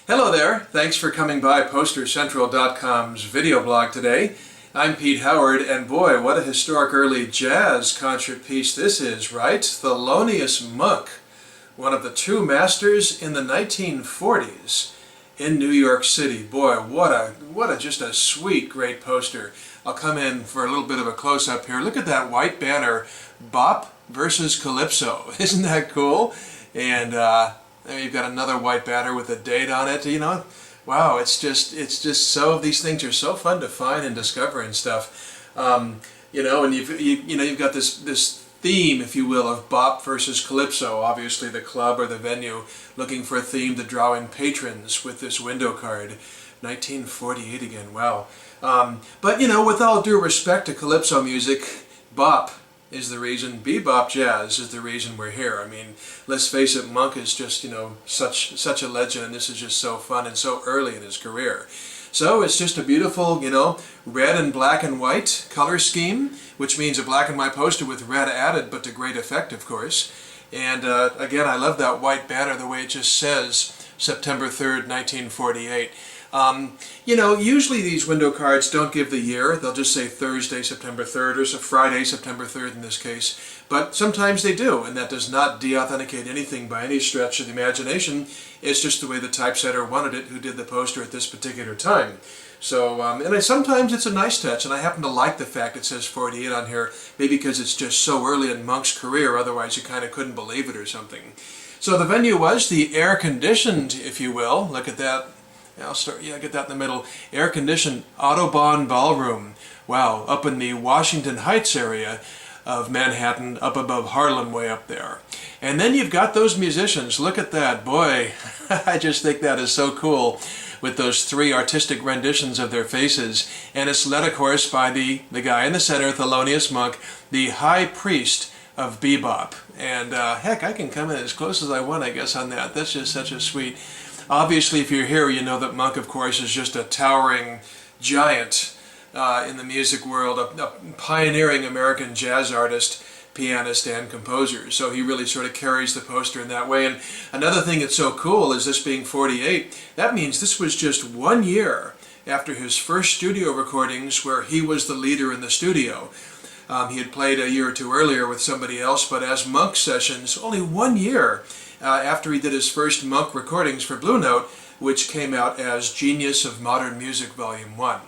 Hello there, thanks for coming by PosterCentral.com's video blog today. I'm Pete Howard, and boy, what a historic early jazz concert piece this is, right? Thelonious Monk, one of the true masters in the 1940s in New York City. Boy, what a just a sweet, great poster. I'll come in for a little bit of a close-up here. Look at that white banner, Bop versus Calypso. Isn't that cool? And there you've got another white banner with a date on it. You know, wow, it's just so, these things are so fun to find and discover and stuff. You know, and you've got this theme, if you will, of Bop versus Calypso. Obviously the club or the venue looking for a theme to draw in patrons with this window card. 1948 again, wow. But you know, with all due respect to Calypso music, Bop is the reason, bebop jazz is the reason we're here. I mean, let's face it, Monk is just, you know, such a legend, and this is just so fun and so early in his career. So it's just a beautiful, you know, red and black and white color scheme, which means a black and white poster with red added, but to great effect, of course. And again, I love that white banner, the way it just says September 3rd, 1948. You know, usually these window cards don't give the year. They'll just say Thursday, September 3rd, or Friday, September 3rd in this case. But sometimes they do, and that does not de-authenticate anything by any stretch of the imagination. It's just the way the typesetter wanted it, who did the poster at this particular time. So, sometimes it's a nice touch, and I happen to like the fact it says 48 on here, maybe because it's just so early in Monk's career, otherwise you kind of couldn't believe it or something. So the venue was the air-conditioned, if you will. Look at that. I'll start, yeah, get that in the middle. Air-conditioned Autobahn Ballroom. Wow, up in the Washington Heights area of Manhattan, up above Harlem, way up there. And then you've got those musicians. Look at that. Boy, I just think that is so cool, with those three artistic renditions of their faces. And it's led, of course, by the guy in the center, Thelonious Monk, the high priest of bebop. And heck, I can come in as close as I want, I guess, on that. That's just such a sweet... Obviously, if you're here, you know that Monk, of course, is just a towering giant in the music world, a pioneering American jazz artist, pianist, and composer. So he really sort of carries the poster in that way. And another thing that's so cool is this being 48, that means this was just 1 year after his first studio recordings where he was the leader in the studio. He had played a year or two earlier with somebody else, but as Monk sessions, only 1 year after he did his first Monk recordings for Blue Note, which came out as Genius of Modern Music Volume 1.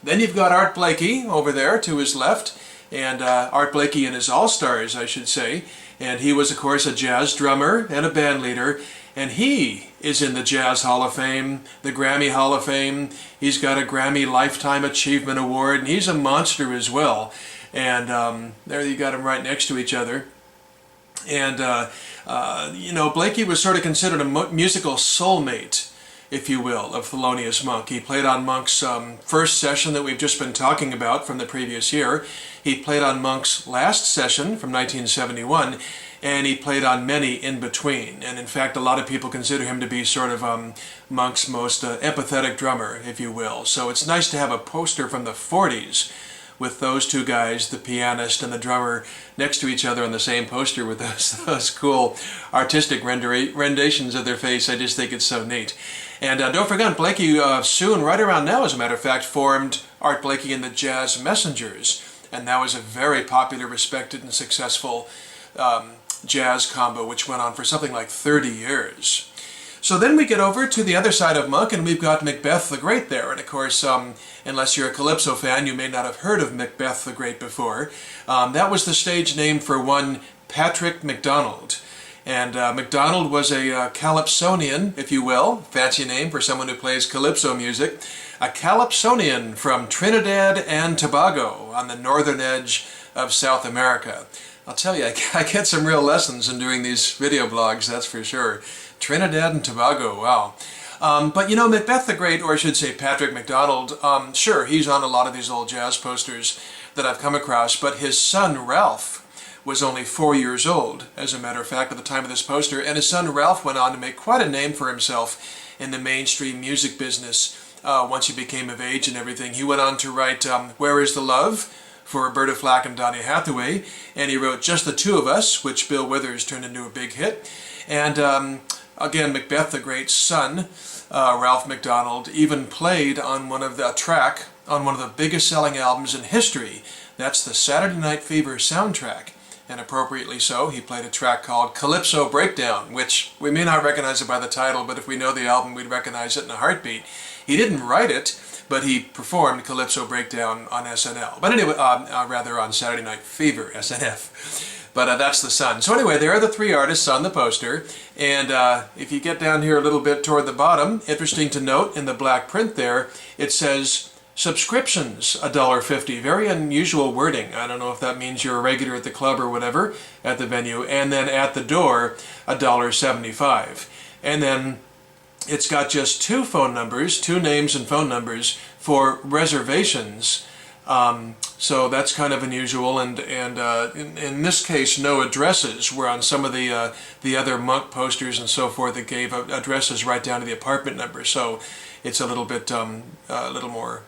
Then you've got Art Blakey over there to his left, and Art Blakey and his all-stars, I should say. And he was, of course, a jazz drummer and a band leader, and he is in the Jazz Hall of Fame, the Grammy Hall of Fame. He's got a Grammy Lifetime Achievement Award, and he's a monster as well. And there you got them right next to each other. And, you know, Blakey was sort of considered a musical soulmate, if you will, of Thelonious Monk. He played on Monk's first session that we've just been talking about from the previous year. He played on Monk's last session from 1971, and he played on many in between. And in fact, a lot of people consider him to be sort of Monk's most empathetic drummer, if you will. So it's nice to have a poster from the 40s with those two guys, the pianist and the drummer, next to each other on the same poster with those cool artistic renditions of their face. I just think it's so neat. And don't forget, Blakey soon, right around now, as a matter of fact, formed Art Blakey and the Jazz Messengers. And that was a very popular, respected, and successful jazz combo, which went on for something like 30 years. So then we get over to the other side of Monk, and we've got Macbeth the Great there. And of course, unless you're a Calypso fan, you may not have heard of Macbeth the Great before. That was the stage name for one Patrick MacDonald. And MacDonald was a Calypsonian, if you will, fancy name for someone who plays Calypso music. A Calypsonian from Trinidad and Tobago on the northern edge of South America. I'll tell you, I get some real lessons in doing these video blogs, that's for sure. Trinidad and Tobago, wow. But you know, Macbeth the Great, or I should say Patrick MacDonald, sure, he's on a lot of these old jazz posters that I've come across, but his son Ralph was only 4 years old, as a matter of fact, at the time of this poster, and his son Ralph went on to make quite a name for himself in the mainstream music business once he became of age and everything. He went on to write Where Is the Love for Roberta Flack and Donny Hathaway, and he wrote Just the Two of Us, which Bill Withers turned into a big hit. And Again, Macbeth the Great's son, Ralph MacDonald, even played on one of the biggest selling albums in history. That's the Saturday Night Fever soundtrack. And appropriately so, he played a track called Calypso Breakdown, which we may not recognize it by the title, but if we know the album, we'd recognize it in a heartbeat. He didn't write it, but he performed Calypso Breakdown on SNL. But anyway, rather on Saturday Night Fever, SNF. But that's the son. So anyway, there are the three artists on the poster. And if you get down here a little bit toward the bottom, interesting to note, in the black print there, it says subscriptions, $1.50. Very unusual wording. I don't know if that means you're a regular at the club or whatever, at the venue. And then at the door, $1.75. And then it's got just two phone numbers, two names and phone numbers for reservations. So that's kind of unusual, and in this case, no addresses, where on some of the other Monk posters and so forth, it gave addresses right down to the apartment number. So it's a little bit, a little more,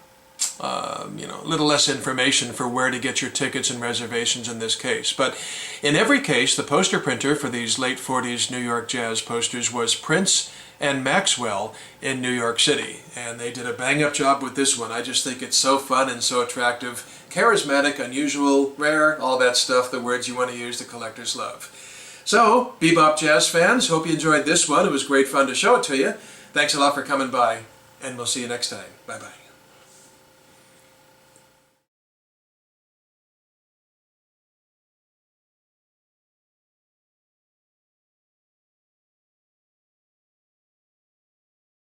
a little less information for where to get your tickets and reservations in this case. But in every case, the poster printer for these late 40s New York jazz posters was Prince and Maxwell in New York City, and they did a bang-up job with this one. I just think it's so fun and so attractive, charismatic, unusual, rare, all that stuff, the words you want to use, the collectors love. So, bebop jazz fans, hope you enjoyed this one. It was great fun to show it to you. Thanks a lot for coming by, and we'll see you next time. Bye-bye.